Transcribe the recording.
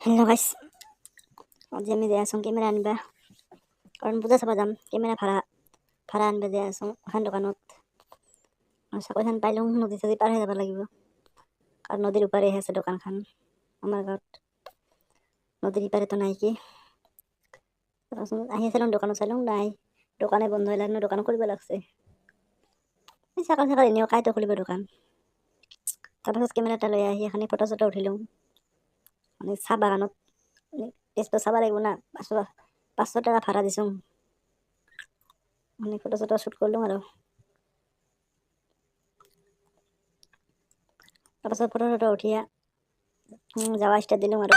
Hello' গাইছ, আজি আমি যাই আছোঁ কেমেৰা আনিবা, কাৰণ পূজা চাব যাম। কেমেৰা ভাড়া আনিবা যাই আছোঁ এখন দোকানত। চাকৰিখন পাইলোঁ নদী চদী পাৰ হৈ যাব লাগিব, কাৰণ নদীৰ ওপাৰেহে আছে দোকানখন। আমাৰ গাঁৱত নদীৰ ইপাৰেতো নাই কি। আহি চালোঁ দোকানত, চালোঁ নাই, দোকানে বন্ধ হৈ লাগিলে দোকান খুলিব লাগছে। চাকাল এনেও কাইতো খুলিব দোকান। তাৰপাছত কেমেৰা এটা লৈ আহি এখানি ফটো চটো উঠিলোঁ। মানে চাহ বাগানত টেষ্টটো চাব লাগিব না, 500 টাকা ভাড়া দিছোঁ। মানে ফটো চটো শ্যুট কৰিলোঁ আৰু তাৰপাছত ফটো চটো উঠিয়া যাওয়া ষ্টাৰ্ট দিলোঁ আৰু